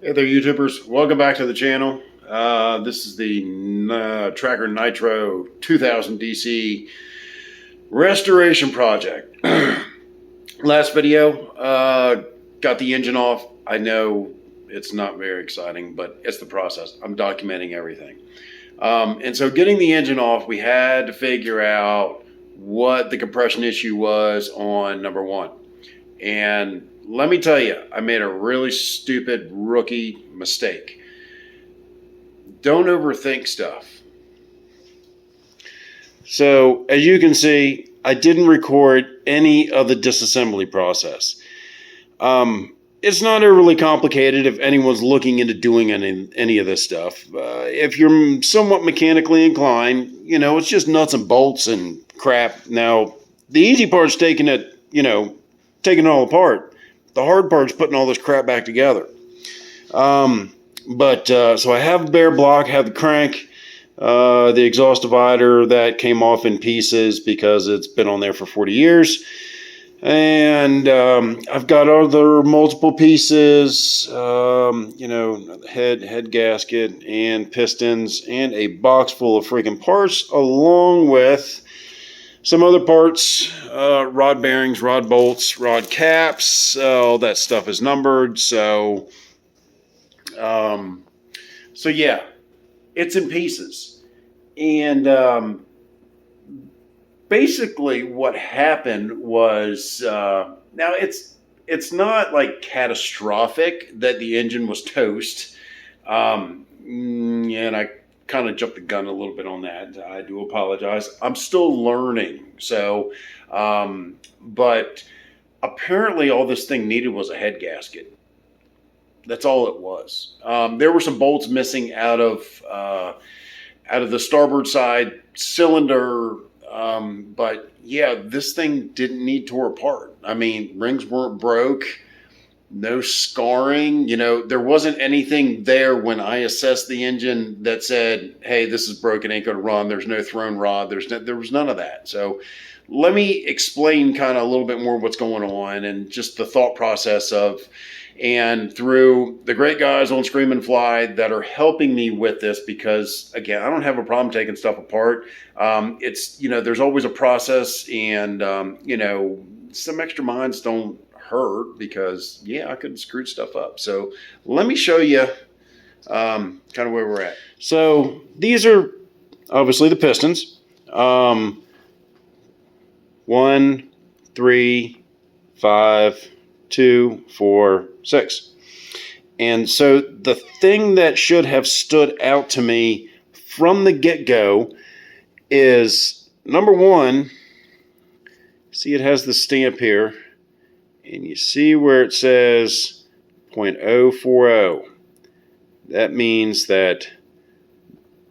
Hey there, YouTubers. Welcome back to the channel. This is the Tracker Nitro 2000 DC restoration project. Last video, got the engine off. I know it's not very exciting, but it's the process. I'm documenting everything. And so getting the engine off, we had to figure out what the compression issue was on number one. And let me tell you, I made a really stupid rookie mistake. Don't overthink stuff. So, as you can see, I didn't record any of the disassembly process. It's not overly complicated if anyone's looking into doing any of this stuff. If you're somewhat mechanically inclined, it's just nuts and bolts and crap. Now, the easy part's taking it all apart. The hard part's putting all this crap back together. So I have a bare block, have the crank, the exhaust divider that came off in pieces because it's been on there for 40 years. And I've got other multiple pieces, head gasket and pistons and a box full of freaking parts, along with some other parts, rod bearings, rod bolts, rod caps. All that stuff is numbered. So yeah, it's in pieces. And basically what happened was, now it's not like catastrophic that the engine was toast. And I kind of jumped the gun a little bit on that. I do apologize. I'm still learning. So, but apparently all this thing needed was a head gasket. That's all it was. There were some bolts missing out of the starboard side cylinder. But yeah, this thing didn't need tore apart. I mean, rings weren't broke. No scarring, there wasn't anything there when I assessed the engine that said, hey, this is broken, ain't gonna run. There's no thrown rod. There was none of that. So let me explain kind of a little bit more what's going on and just the thought process of, and through the great guys on Scream and Fly that are helping me with this, because again, I don't have a problem taking stuff apart. It's, there's always a process, and, some extra minds don't hurt, because yeah, I could have screwed stuff up. So let me show you kind of where we're at. So these are obviously the pistons. 1, 3, 5, 2, 4, 6. And so the thing that should have stood out to me from the get-go is, number one, see it has the stamp here, and you see where it says 0.040. That means that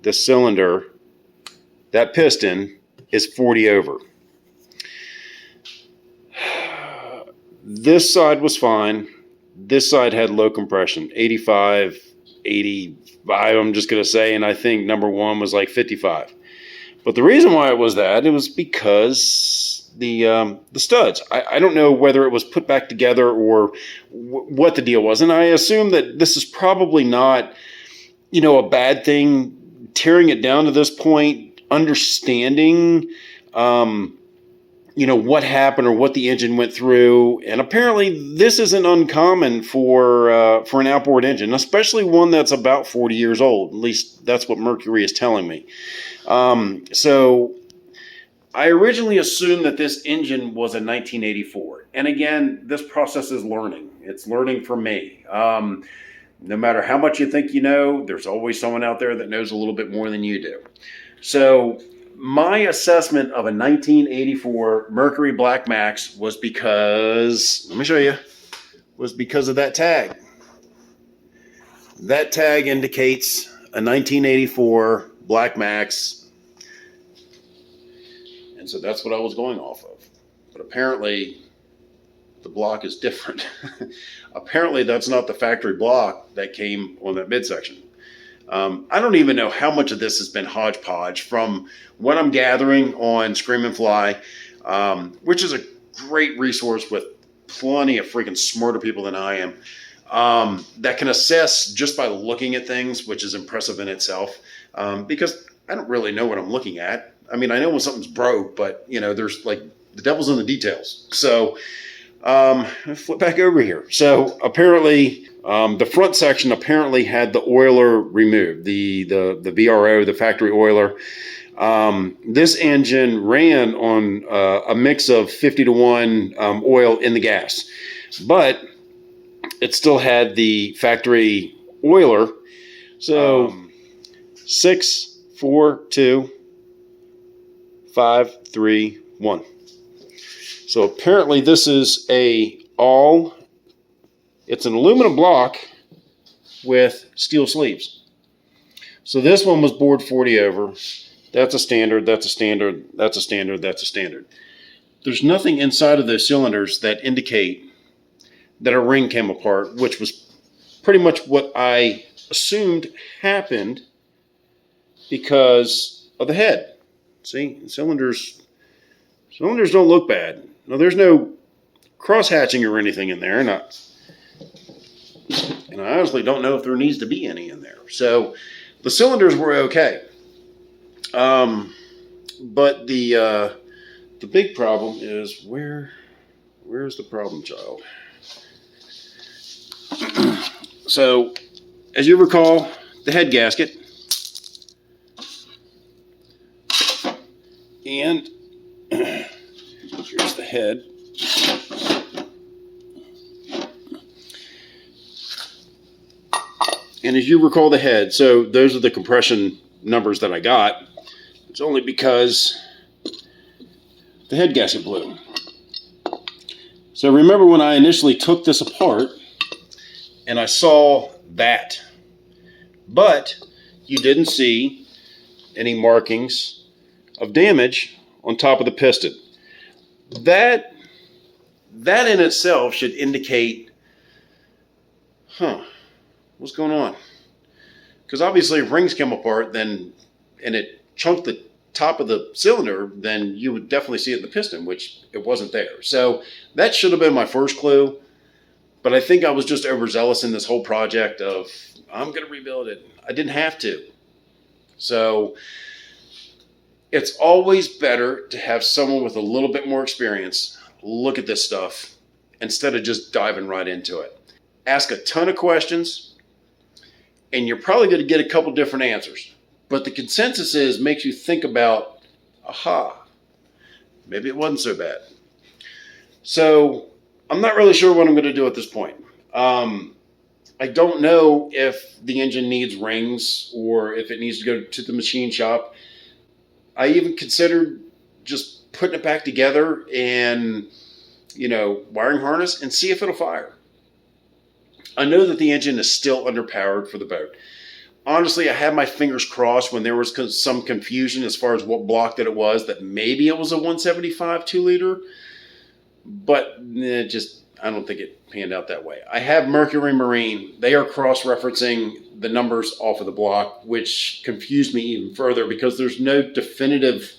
the cylinder, that piston, is 40 over. This side was fine. This side had low compression, 85, 85, I'm just going to say, and I think number one was like 55. But the reason why it was that, it was because the studs. I don't know whether it was put back together or what the deal was, and I assume that this is probably not, a bad thing. Tearing it down to this point, understanding, what happened or what the engine went through, and apparently this isn't uncommon for an outboard engine, especially one that's about 40 years old. At least that's what Mercury is telling me. So I originally assumed that this engine was a 1984. And again, this process is learning. It's learning for me. No matter how much you think you know, there's always someone out there that knows a little bit more than you do. So my assessment of a 1984 Mercury Black Max was because, let me show you, was because of that tag. That tag indicates a 1984 Black Max. And so that's what I was going off of. But apparently the block is different. Apparently that's not the factory block that came on that midsection. I don't even know how much of this has been hodgepodge from what I'm gathering on Scream and Fly, which is a great resource with plenty of freaking smarter people than I am. that can assess just by looking at things, which is impressive in itself, because I don't really know what I'm looking at. I mean, I know when something's broke, but there's like the devil's in the details. So flip back over here. So apparently, the front section apparently had the oiler removed, the VRO, the factory oiler. This engine ran on a mix of 50-to-1 oil in the gas, but it still had the factory oiler. So 6, 4, 2, 5, 3, 1. So apparently this is it's an aluminum block with steel sleeves. So this one was bored 40 over. That's a standard, that's a standard, that's a standard, that's a standard. There's nothing inside of those cylinders that indicate that a ring came apart, which was pretty much what I assumed happened because of the head. See, cylinders don't look bad. Now, there's no cross-hatching or anything in there, and I honestly don't know if there needs to be any in there. So the cylinders were okay. But the big problem is where's the problem child? So, as you recall, the head gasket, and here's the head. And as you recall the head, so those are the compression numbers that I got. It's only because the head gasket blew. So remember when I initially took this apart and I saw that, but you didn't see any markings of damage on top of the piston. That in itself should indicate, what's going on? Because obviously if rings come apart and it chunked the top of the cylinder, then you would definitely see it in the piston, which it wasn't there. So that should have been my first clue. But I think I was just overzealous in this whole project of, I'm going to rebuild it. I didn't have to. So it's always better to have someone with a little bit more experience look at this stuff instead of just diving right into it. Ask a ton of questions, and you're probably going to get a couple different answers. But the consensus makes you think about, maybe it wasn't so bad. So I'm not really sure what I'm going to do at this point. I don't know if the engine needs rings or if it needs to go to the machine shop. I even considered just putting it back together and, wiring harness and see if it'll fire. I know that the engine is still underpowered for the boat. Honestly, I had my fingers crossed when there was some confusion as far as what block that it was, that maybe it was a 175 2-liter, but I don't think it panned out that way. I have Mercury Marine. They are cross-referencing the numbers off of the block, which confused me even further because there's no definitive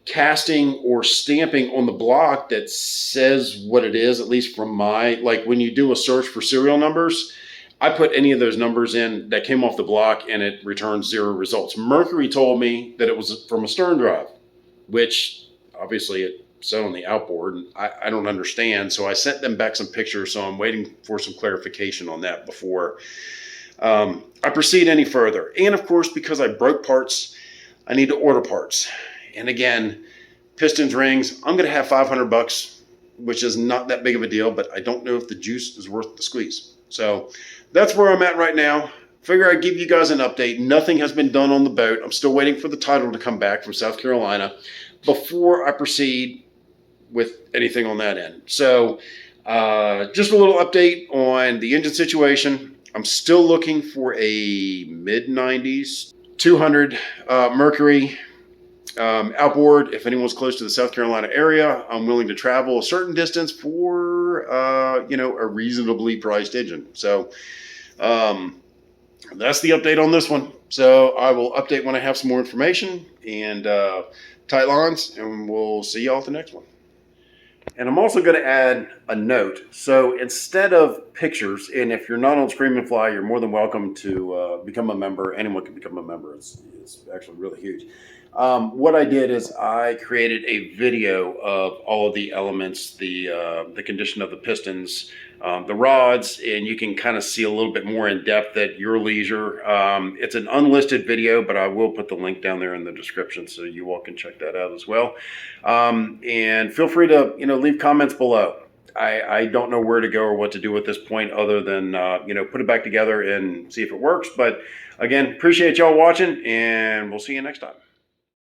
casting or stamping on the block that says what it is, at least from like when you do a search for serial numbers, I put any of those numbers in that came off the block and it returns 0 results. Mercury told me that it was from a stern drive, which obviously it said on the outboard. And I don't understand. So I sent them back some pictures. So I'm waiting for some clarification on that before I proceed any further. And of course, because I broke parts, I need to order parts. And again, pistons, rings, I'm going to have $500, which is not that big of a deal, but I don't know if the juice is worth the squeeze. So that's where I'm at right now. Figure I'd give you guys an update. Nothing has been done on the boat. I'm still waiting for the title to come back from South Carolina before I proceed with anything on that end. So just a little update on the engine situation. I'm still looking for a mid-90s 200 Mercury outboard. If anyone's close to the South Carolina area, I'm willing to travel a certain distance for a reasonably priced engine. So that's the update on this one. So I will update when I have some more information and tight lines, and we'll see y'all at the next one. And I'm also going to add a note. So instead of pictures, and if you're not on Scream and Fly, you're more than welcome to become a member. Anyone can become a member. It's actually really huge. What I did is I created a video of all of the elements, the condition of the pistons, the rods, and you can kind of see a little bit more in depth at your leisure. It's an unlisted video, but I will put the link down there in the description so you all can check that out as well. And feel free to leave comments below. I don't know where to go or what to do at this point other than put it back together and see if it works. But again, appreciate y'all watching, and we'll see you next time.